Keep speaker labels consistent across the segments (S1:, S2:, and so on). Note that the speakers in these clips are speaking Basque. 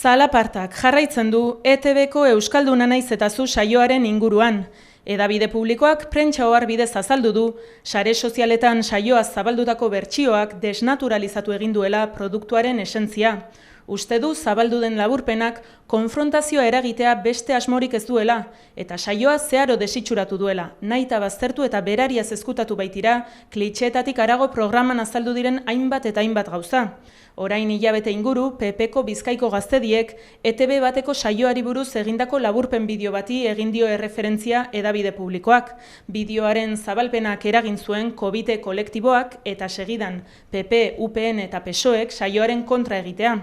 S1: Zalapartak jarraitzen du ETBko Euskalduna naiz eta zu saioaren inguruan. Hedabide publikoak prentsa ohar bidez azaldu du, sare sozialetan saioaz zabaldutako bertsioak desnaturalizatu egin duela produktuaren esentzia. Uste du zabaldu den laburpenak konfrontazioa eragitea beste asmorik ez duela, eta saioa zeharo desitxuratu duela, nahita baztertu eta berariaz ezkutatu baitira, klitxeetatik harago programan azaldu diren hainbat eta hainbat gauza. Orain hilabete inguru, PPko Bizkaiko gaztediek, ETB bateko saioari buruz egindako laburpen bideo bati egin dio erreferentzia hedabide publikoak. Bideoaren zabalpenak eragin zuen Covite kolektiboak eta segidan PP, UPN eta PSOEk saioaren kontra egitea.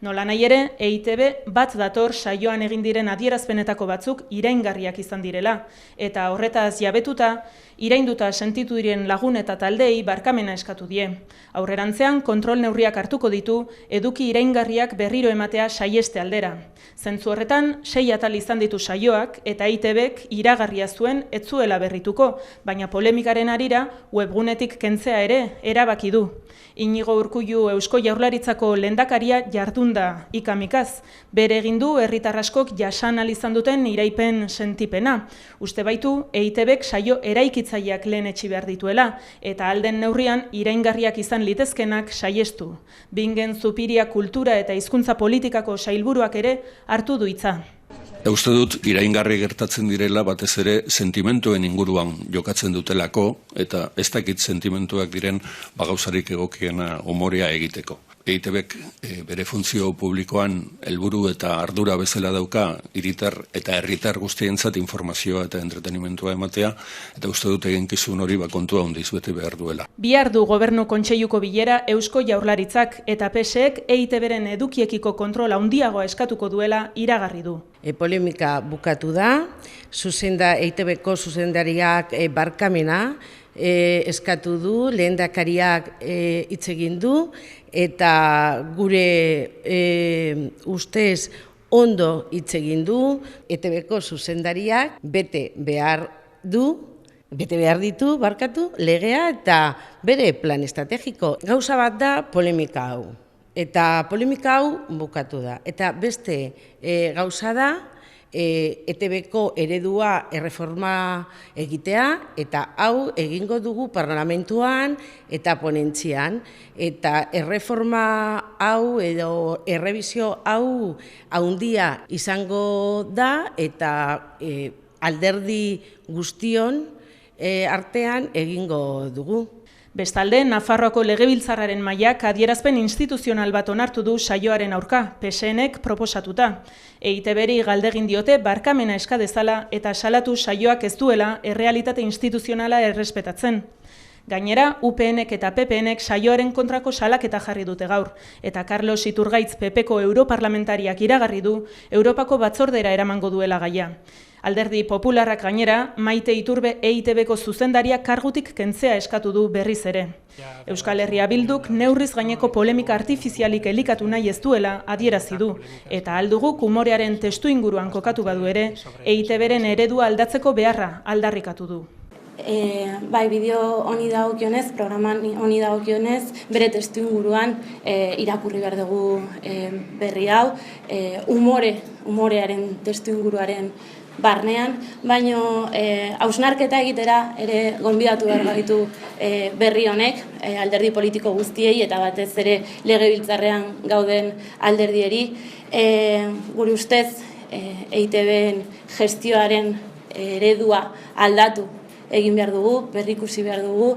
S1: Nola nahi ere, EITB bat dator saioan egin diren adierazpenetako batzuk iraingarriak izan direla, eta horretaz jabetuta, irainduta sentitu diren lagun eta taldeei barkamena eskatu die. Aurrerantzean kontrol neurriak hartuko ditu, eduki iraingarriak berriro ematea saieste aldera. Zentzu horretan, 6 atal izan ditu saioak, eta EITBek iragarria zuen ez zuela berrituko, baina polemikaren harira webgunetik kentzea ere erabaki du. Inigo Urkullu Eusko Jaurlaritzako lehendakaria jardunda ikamikaz. Bere egin du herritar askok jasan ahal izan duten iraipen sentipena. Uste baitu EITBek saio eraikitzaileak lehenetsi behar dituela, eta alden neurrian iraingarriak izan litezkenak saiestu. Bingen Zupiria kultura eta hizkuntza politikako sailburuak ere hartu du hitza.
S2: Uste dut iraingarri gertatzen direla batez ere sentimentuen inguruan jokatzen dutelako eta ez dakit sentimentuak diren gauzarik egokiena umorea egiteko. EITBek bere funtzio publikoan helburu eta ardura bezala dauka hiritar eta herritar guztientzat informazioa eta entretenimentua ematea, eta uste dut eginkizun hori kontua handiz bete behar duela.
S1: Bihar du Gobernu Kontseiluko bilera Eusko Jaurlaritzak eta PSek EITBren edukiekiko kontrola handiagoa eskatuko duela iragarri du.
S3: Polemika bukatu da, EITBko zuzendariak barkamena eskatu du, lehendakariak hitz egin du, eta gure ustez ondo hitz egin du, EITBko zuzendariak bete behar ditu, legea eta bere plan estrategiko. Gauza bat da polemika hau. Eta polemika hau bukatu da. Eta beste gauza da, ETBko eredua erreforma egitea, eta hau egingo dugu parlamentuan eta ponentzian. Eta erreforma hau edo errebizio hau handia izango da, eta alderdi guztion artean egingo dugu.
S1: Bestalde, Nafarroako Legebiltzarraren mailak adierazpen instituzional bat onartu du saioaren aurka, PSNek proposatuta. EITBri galdegin diote barkamena eska dezala eta salatu saioak ez duela errealitate instituzionala errespetatzen. Gainera, UPNek eta PPNek saioaren kontrako salaketa jarri dute gaur, eta Carlos Iturgaitz PPko europarlamentariak iragarri du Europako batzordera eramango duela gaia. Alderdi Popularrak gainera, Maite Iturbe EITBko zuzendaria kargutik kentzea eskatu du berriz ere. Euskal Herria Bilduk neurriz gaineko polemika artifizialik elikatu nahi ez duela adierazi du, eta alduguk umorearen testu inguruan kokatu badu ere, EITBren eredua aldatzeko beharra aldarrikatu du.
S4: Bai, bideo honi dagokionez, programan honi dagokionez, bere testu inguruan irakurri behar dugu berri hau, umorearen testu inguruaren barnean, baino hausnarketa egitera ere gonbidatu behar gaitu berri honek, alderdi politiko guztiei eta batez ere legebiltzarrean gauden alderdieri. Gure ustez, EITBen gestioaren eredua aldatu egin behar dugu, berrikusi behar dugu,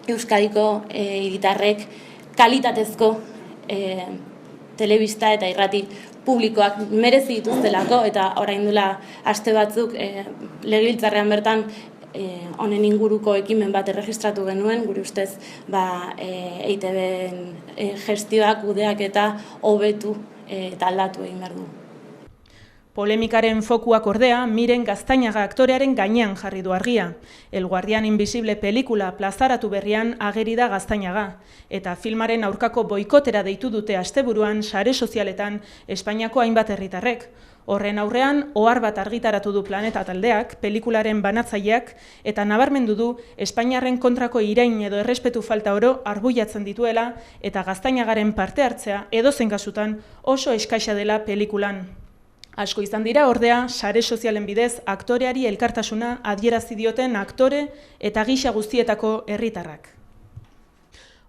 S4: Euskadiko hiritarrek kalitatezko telebista eta irrati publikoak merezi dituztelako, eta orain dela aste batzuk legebiltzarrean bertan honen inguruko ekimen bat erregistratu genuen, gure ustez EITBen gestioak kudeak eta hobetu eta aldatu egin behar du.
S1: Polemikaren fokuak ordea, Miren Gaztañaga aktorearen gainean jarri du argia. El Guardián Invisible pelikula plazaratu berrian ageri da Gaztañaga, eta filmaren aurkako boikotera deitu dute asteburuan sare sozialetan Espainiako hainbat herritarrek. Horren aurrean, ohar bat argitaratu du Planeta taldeak, pelikularen banatzaileak, eta nabarmendu du Espainiarren kontrako irain edo errespetu falta oro arbuiatzen dituela, eta Gaztañagaren parte hartzea edozein kasutan oso eskaisa dela pelikulan. Asko izan dira, ordea, sare sozialen bidez aktoreari elkartasuna adierazi dioten aktore eta gisa guztietako herritarrak.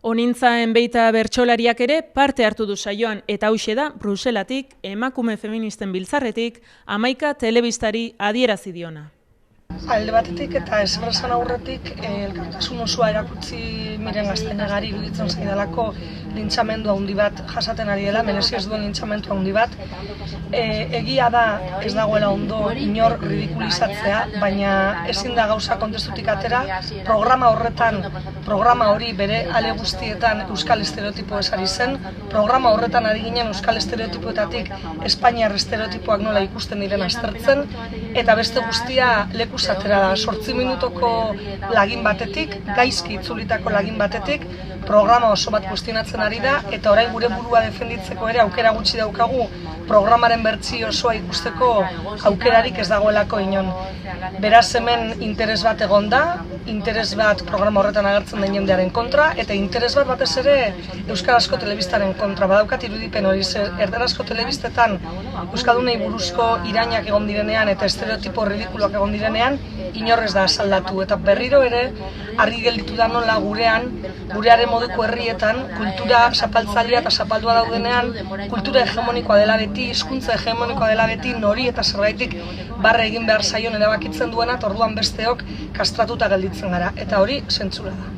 S1: Onintza Enbeita bertsolariak ere parte hartu du saioan eta hauxe da Bruselatik, emakume feministen biltzarretik, 11 telebistari adierazi diona.
S5: Alde batetik eta esan aurretik elkartasun osoa erakutsi Miren Gaztañagari iruditzen zaidalako lintxamendu handi bat jasaten ari dela, merezi ez duen lintxamendu handi bat. Egia da ez dagoela ondo inor ridikulizatzea, baina ezin da gauza kontestutik atera, programa hori bere ale guztietan euskal estereotipo ezari zen, programa horretan ari ginen euskal estereotipoetatik Espainiar estereotipoak nola ikusten diren aztertzen, eta beste guztia lekuz atera da, 8 minutoko lagin batetik, gaizki itzulitako lagin batetik, programa oso bat kuestionatzen ari da, eta orain gure burua defenditzeko ere aukera gutxi daukagu programaren bertsio osoa ikusteko aukerarik ez dagoelako inon. Beraz hemen interes bat egon da, interes bat programa horretan agertzen den jendearen kontra, eta interes bat batez ere euskarazko telebistaren kontra. Badaukat irudipen hori, erdarazko telebistetan euskaldunei buruzko irainak egon direnean eta estereotipo ridikuloak egon direnean, inorrez da asaldatu, eta berriro ere argi gelditu da nola gurearen moduko herrietan, kultura zapaltzailea eta zapaldua daudenean, kultura hegemonikoa dela beti, hizkuntza hegemonikoa dela beti, nori eta zerbaitik barre egin behar zaion erabakitzen duena, eta orduan besteok kastratuta gelditzen gara, eta hori zentzura da.